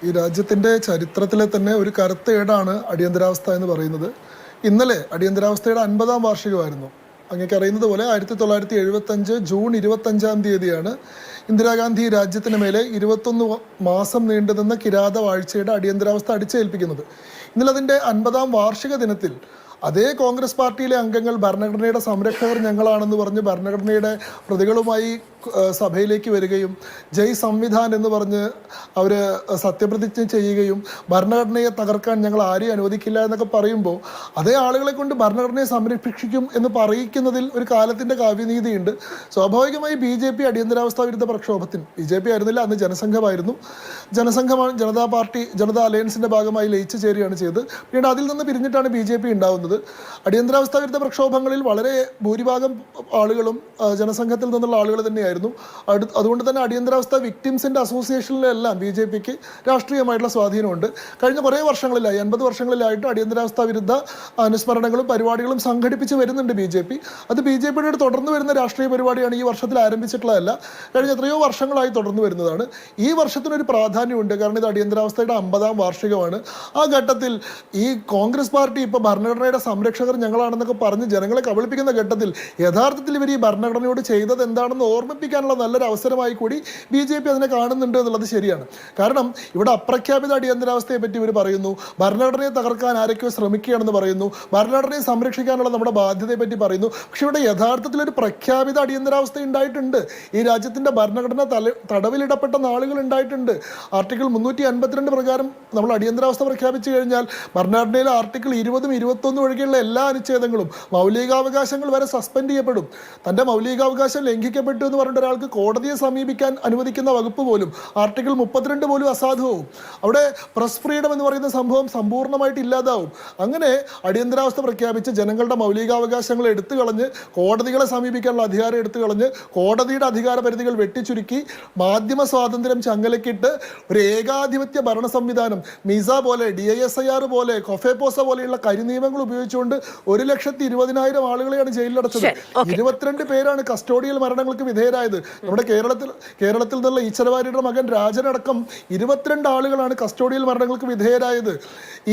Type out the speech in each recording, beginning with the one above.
ഈ രാജ്യത്തിൻ്റെ ചരിത്രത്തിലെ തന്നെ ഒരു കറുത്തേടാണ് അടിയന്തരാവസ്ഥ എന്ന് പറയുന്നത്. ഇന്നലെ അടിയന്തരാവസ്ഥയുടെ 50-ാം വാർഷികമായിരുന്നു. അങ്ങേക്ക് അറിയുന്നത് പോലെ 1975 ജൂൺ 25-ാം തീയതിയാണ് ഇന്ദിരാഗാന്ധി രാജ്യത്തിന് മേലെ 21 മാസം നീണ്ടുനിന്ന കിരാത വാഴ്ചയുടെ അടിയന്തരാവസ്ഥ അടിച്ചേൽപ്പിക്കുന്നത്. ഇന്നലെ അതിൻ്റെ 50-ാം വാർഷിക ദിനത്തിൽ അതേ കോൺഗ്രസ് പാർട്ടിയിലെ അംഗങ്ങൾ ഭരണഘടനയുടെ സംരക്ഷകർ ഞങ്ങളാണെന്ന് പറഞ്ഞ് ഭരണഘടനയുടെ പ്രതികളുമായി സഭയിലേക്ക് വരികയും ജയ് സംവിധാൻ എന്ന് പറഞ്ഞ് അവർ സത്യപ്രതിജ്ഞ ചെയ്യുകയും ഭരണഘടനയെ തകർക്കാൻ ഞങ്ങൾ ആരെയും അനുവദിക്കില്ല എന്നൊക്കെ പറയുമ്പോൾ അതേ ആളുകളെ കൊണ്ട് ഭരണഘടനയെ സംരക്ഷിക്കും എന്ന് പറയിക്കുന്നതിൽ ഒരു കാലത്തിൻ്റെ കാവ്യനീതിയുണ്ട്. സ്വാഭാവികമായി BJP അടിയന്തരാവസ്ഥാ വിരുദ്ധ പ്രക്ഷോഭത്തിന് BJP ആയിരുന്നില്ല, അന്ന് ജനസംഘമായിരുന്നു. ജനസംഘമാണ് ജനതാ അലയൻസിൻ്റെ ഭാഗമായി ലയിച്ചു ചേരുകയാണ് ചെയ്തത്. പിന്നീട് അതിൽ നിന്ന് പിരിഞ്ഞിട്ടാണ് BJP ഉണ്ടാവുന്നത്. അടിയന്തരാവസ്ഥാ വിരുദ്ധ പ്രക്ഷോഭങ്ങളിൽ വളരെ ഭൂരിഭാഗം ആളുകളും ജനസംഘത്തിൽ നിന്നുള്ള ആളുകൾ തന്നെയായിരുന്നു. അതുകൊണ്ട് തന്നെ അടിയന്തരാവസ്ഥ വിക്ടിംസിൻ്റെ അസോസിയേഷനിലെല്ലാം BJPക്ക് രാഷ്ട്രീയമായിട്ടുള്ള സ്വാധീനമുണ്ട്. കഴിഞ്ഞ കുറേ വർഷങ്ങളിലായി 50 വർഷങ്ങളിലായിട്ട് അടിയന്തരാവസ്ഥാ വിരുദ്ധ അനുസ്മരണങ്ങളും പരിപാടികളും സംഘടിപ്പിച്ച് വരുന്നുണ്ട് BJP. അത് BJPയുടെ തുടർന്ന് വരുന്ന രാഷ്ട്രീയ പരിപാടിയാണ്. ഈ വർഷത്തിൽ ആരംഭിച്ചിട്ടുള്ളതല്ല, കഴിഞ്ഞ എത്രയോ വർഷങ്ങളായി തുടർന്ന് വരുന്നതാണ്. ഈ വർഷത്തിനൊരു പ്രാധാന്യമുണ്ട്, കാരണം ഇത് അടിയന്തരാവസ്ഥയുടെ 50-ാം വാർഷികമാണ്. ആ ഘട്ടത്തിൽ ഈ കോൺഗ്രസ് പാർട്ടി ഇപ്പോൾ ഭരണഘടനയുടെ സംരക്ഷകർ ഞങ്ങളാണെന്നൊക്കെ പറഞ്ഞ് ജനങ്ങളെ കബളിപ്പിക്കുന്ന ഘട്ടത്തിൽ യഥാർത്ഥത്തിൽ ഇവർ ഈ ഭരണഘടനയോട് ചെയ്തത് എന്താണെന്ന് ഓർമ്മിപ്പിക്കാനുള്ള നല്ലൊരു അവസരമായി കൂടി BJP അതിനെ കാണുന്നുണ്ട് എന്നുള്ളത് ശരിയാണ്. കാരണം ഇവിടെ അപ്രഖ്യാപിത അടിയന്തരാവസ്ഥയെ പറ്റി ഇവർ പറയുന്നു, ഭരണഘടനയെ തകർക്കാൻ ആരൊക്കെയോ ശ്രമിക്കുകയാണെന്ന് പറയുന്നു, ഭരണഘടനയെ സംരക്ഷിക്കാനുള്ള നമ്മുടെ ബാധ്യതയെ പറ്റി പറയുന്നു. പക്ഷെ ഇവിടെ യഥാർത്ഥത്തിൽ ഒരു പ്രഖ്യാപിത അടിയന്തരാവസ്ഥ ഉണ്ടായിട്ടുണ്ട്. ഈ രാജ്യത്തിൻ്റെ ഭരണഘടന തടവിലിടപ്പെട്ട നാളുകൾ ഉണ്ടായിട്ടുണ്ട്. ആർട്ടിക്കിൾ 352 പ്രകാരം നമ്മൾ അടിയന്തരാവസ്ഥ പ്രഖ്യാപിച്ചു കഴിഞ്ഞാൽ ഭരണഘടനയിലെ ആർട്ടിക്കിൾ 20 21 ഒഴികെയുള്ള എല്ലാ അനുച്ഛേദങ്ങളും മൗലികാവകാശങ്ങൾ വരെ സസ്പെൻഡ് ചെയ്യപ്പെടും. തൻ്റെ മൗലികാവകാശം ലംഘിക്കപ്പെട്ടു എന്ന് പറഞ്ഞിട്ട് ഒരാൾക്ക് കോടതിയെ സമീപിക്കാൻ അനുവദിക്കുന്ന വകുപ്പ് പോലും ആർട്ടിക്കിൾ 32 പോലും അസാധുവാകും. അവിടെ പ്രസ് ഫ്രീഡം എന്ന് പറയുന്ന സംഭവം സമ്പൂർണ്ണമായിട്ട് ഇല്ലാതാവും. അങ്ങനെ അടിയന്തരാവസ്ഥ പ്രഖ്യാപിച്ച് ജനങ്ങളുടെ മൗലികാവകാശങ്ങൾ എടുത്തു കളഞ്ഞ് കോടതികളെ സമീപിക്കാനുള്ള അധികാരം എടുത്തു കളഞ്ഞ് കോടതിയുടെ അധികാര പരിധികൾ വെട്ടിച്ചുരുക്കി മാധ്യമ സ്വാതന്ത്ര്യം ചങ്ങലക്കിട്ട് ഒരു ഏകാധിപത്യ ഭരണ സംവിധാനം മിസ പോലെ DISIR പോലെ കൊഫേപ്പോസ പോലെയുള്ള കരിനിയമങ്ങൾ ഉപയോഗിച്ചുകൊണ്ട് 1,20,000 ആളുകളെയാണ് ജയിലിലടച്ചത്. 22 പേരാണ് കസ്റ്റോഡിയൽ മരണങ്ങൾക്ക് വിധേയരായത്. നമ്മുടെ കേരളത്തിൽ നിന്നുള്ള ഈശ്വരവാര്യയുടെ മകൻ രാജനടക്കം 22 ആളുകളാണ് കസ്റ്റോഡിയൽ മരണങ്ങൾക്ക് വിധേയരായത്.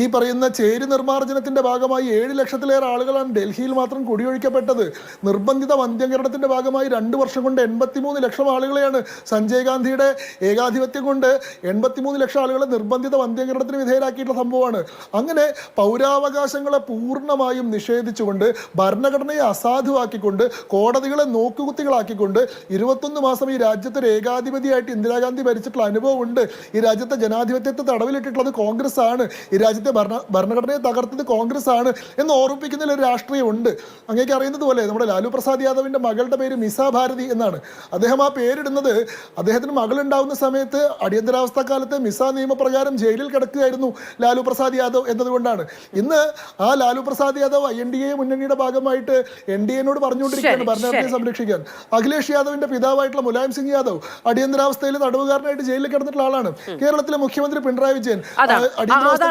ഈ പറയുന്ന ചേരി നിർമ്മാർജ്ജനത്തിന്റെ ഭാഗമായി 7 ലക്ഷത്തിലേറെ ആളുകളാണ് ഡൽഹിയിൽ മാത്രം കുടിയൊഴിക്കപ്പെട്ടത്. നിർബന്ധിത വന്ധ്യംകരണത്തിന്റെ ഭാഗമായി 2 വർഷം കൊണ്ട് 83 ലക്ഷം ആളുകളെയാണ് സഞ്ജയ് ഗാന്ധിയുടെ ഏകാധിപത്യം കൊണ്ട് 83 ലക്ഷം ആളുകളെ നിർബന്ധിത വന്ധ്യംകരണത്തിന് വിധേയരാക്കിയിട്ടുള്ള സംഭവമാണ്. അങ്ങനെ പൗരാവകാശങ്ങളെ പൂർണ്ണമായും നിഷേധിച്ചുകൊണ്ട് ഭരണഘടനയെ അസാധുവാക്കിക്കൊണ്ട് കോടതികളെ നോക്കുകുത്തികളാക്കിക്കൊണ്ട് 21 മാസം ഈ രാജ്യത്തൊരു ഏകാധിപതിയായിട്ട് ഇന്ദിരാഗാന്ധി ഭരിച്ചിട്ടുള്ള അനുഭവമുണ്ട്. ഈ രാജ്യത്തെ ജനാധിപത്യത്തെ തടവിലിട്ടിട്ടുള്ളത് കോൺഗ്രസ് ആണ്. ഈ രാജ്യത്തെ ഭരണഘടനയെ തകർത്തത് കോൺഗ്രസ് ആണ് എന്ന് ഓർമ്മിപ്പിക്കുന്നതിൽ ഒരു രാഷ്ട്രീയമുണ്ട്. അങ്ങേക്ക് അറിയുന്നത് പോലെ നമ്മുടെ ലാലു പ്രസാദ് യാദവിൻ്റെ മകളുടെ പേര് മിസ ഭാരതി എന്നാണ്. അദ്ദേഹം ആ പേരിടുന്നത് അദ്ദേഹത്തിന് മകളുണ്ടാവുന്ന സമയത്ത് അടിയന്തരാവസ്ഥ കാലത്ത് മിസ നിയമപ്രകാരം ജയിലിൽ കിടക്കുകയായിരുന്നു ലാലു പ്രസാദ് യാദവ് എന്നതുകൊണ്ടാണ്. ഇന്ന് ആ ലാലു പ്രസാദ് യാദവ് INDA മുന്നണിയുടെ ഭാഗമായിട്ട് NDAനോട് പറഞ്ഞുകൊണ്ടിരിക്കുകയാണ് ഭരണഘടനയെ സംരക്ഷിക്കാൻ. അഖിലേഷ് യാദവിന്റെ പിതാവായിട്ടുള്ള മുലായം സിംഗ് യാദവ് അടിയന്തരാവസ്ഥയിൽ തടവുകാരനായിട്ട് ജയിലിൽ കിടന്നിട്ടുള്ള ആളാണ്. കേരളത്തിലെ മുഖ്യമന്ത്രി പിണറായി വിജയൻ അടിയന്തരാവസ്ഥ